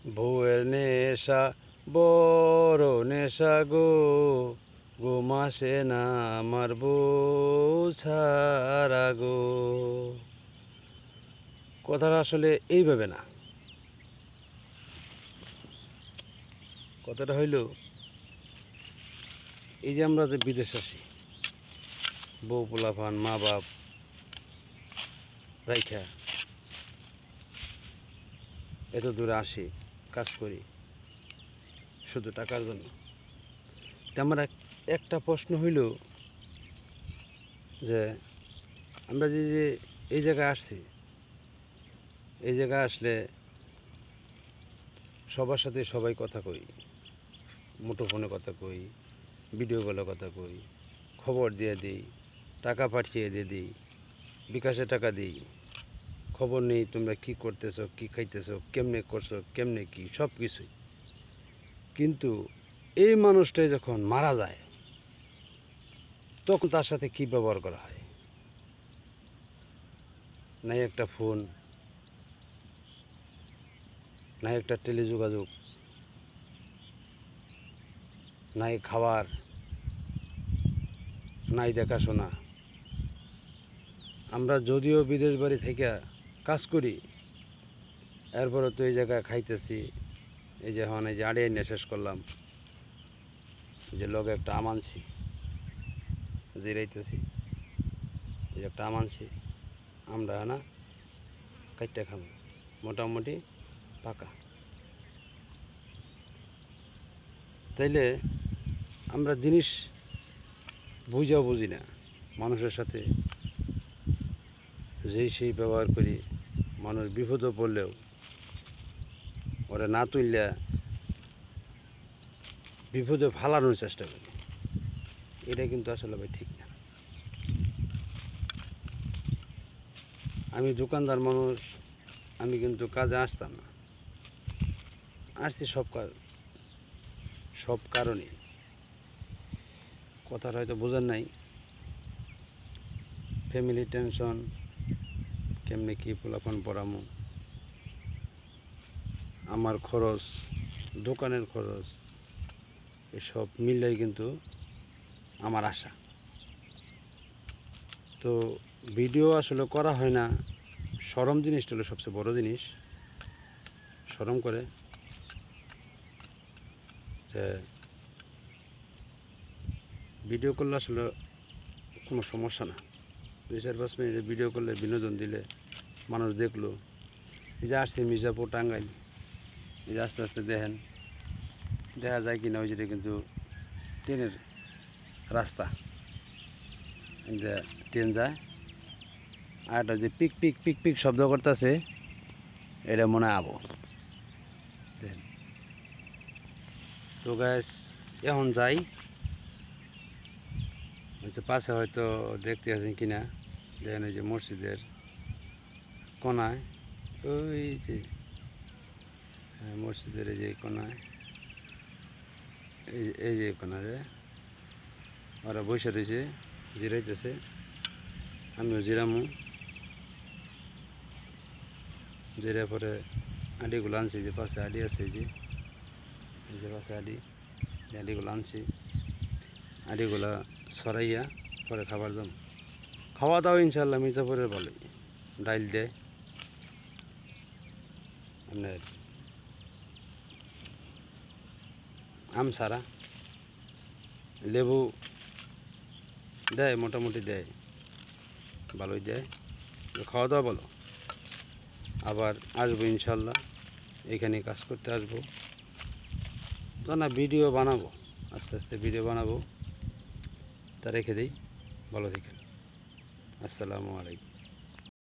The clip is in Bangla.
বউয়ের নেশা বড় নেশা গো, ঘুম আসে না আমার বউ ছাড়া গো। কথাটা আসলে এইভাবে না, কথাটা হইল এই যে আমরা যে বিদেশ আসি, বউ পোলাপান মা বাপ রাইখা এত দূরে আসি, কাজ করি শুধু টাকার জন্য। তা আমার একটা প্রশ্ন হইল যে আমরা যে যে এই জায়গায় আসছি, এই জায়গায় আসলে সবার সাথে সবাই কথা কই, মুঠোফোনে কথা কই, ভিডিও কলে কথা কই, খবর দিয়ে দিই, টাকা পাঠিয়ে দিয়ে দিই, বিকাশে টাকা দিই, খবর নেই তোমরা কি করতেছো, কি খাইতেছো, কেমনে করছো, কেমনে কি সব কিছুই। কিন্তু এই মানুষটাই যখন মারা যায় তখন তার সাথে কি ব্যবহার করা হয়? নাই একটা ফোন, নাই একটা টেলিযোগাযোগ, নাই খাবার, নাই দেখাশোনা। আমরা যদিও বিদেশ বাড়ি থেকে কাজ করি, এরপরে তো এই জায়গায় খাইতেছি। এই যে এখন এই যে আড়িয়ে নিয়ে শেষ করলাম, যে লগে একটা আম আনছি, জিরাইতেছি, এই যে একটা আম আনছি, আমরা না কাইটটা খাবো, মোটামুটি পাকা। তাইলে আমরা জিনিস বুঝাও বুঝি না, মানুষের সাথে যেই সেই ব্যবহার করি। মানুষ বিপদে পড়লেও ওরা না তুললে বিপদে ফালানোর চেষ্টা করি। এটা কিন্তু আসলে ভাই ঠিক না। আমি দোকানদার মানুষ, আমি কিন্তু কাজে আসতাম না, আসছি সব কারণে। কথাটা হয়তো বোঝার নাই, ফ্যামিলি টেনশন, কেমনে কী পোলাপান পড়ামো, আমার খরচ, দোকানের খরচ, এসব মিলাই কিন্তু আমার আশা। তো ভিডিও আসলে করা হয় না, শরম জিনিসটা হলো সবচেয়ে বড় জিনিস। শরম করে যে ভিডিও করলে আসলে কোনো সমস্যা না, 2-4-5 মিনিটে ভিডিও করলে, বিনোদন দিলে, মানুষ দেখলো। এই যে আসছে মির্জাপুর টাঙ্গাইল, এই যে আস্তে আস্তে দেখেন দেখা যায় কিনা ওই যেটা কিন্তু ট্রেনের রাস্তা, যে ট্রেন যায়। আর একটা যে পিক পিক পিক পিক শব্দ করতেছে, এটা মনে হয় আবো। তো গ্যাস এখন যাই, পাশে হয়তো দেখতে আছেন কিনা, দেখেন ওই যে মসজিদের কোনায়, ওই যে মসজিদের এই যে কোনায়, এই যে কোনারে ওরা বসে রয়েছে, জিরাইতেছে, আমিও জিরামু। জিরা পরে আডিগুলো আনছি, যে পাশে আডি আছে, এই যে পাশে আডিগুলো আনছি, আডিগুলা সরাইয়া পরে খাবার দাম খাওয়া দাওয়া ইনশাল্লাহ মির্জাপুরের ভালোই। ডাইল দেয়, আপনার আম সারা, লেবু দেয়, মোটামুটি দেয়, ভালোই দেয়। খাওয়া দাওয়া ভালো। আবার আসবো ইনশাল্লাহ, এখানে কাজ করতে আসবো। তো না ভিডিও বানাবো, আস্তে আস্তে ভিডিও বানাবো। তা রেখে দিই, ভালো থাকেন। আসসালামু আলাইকুম।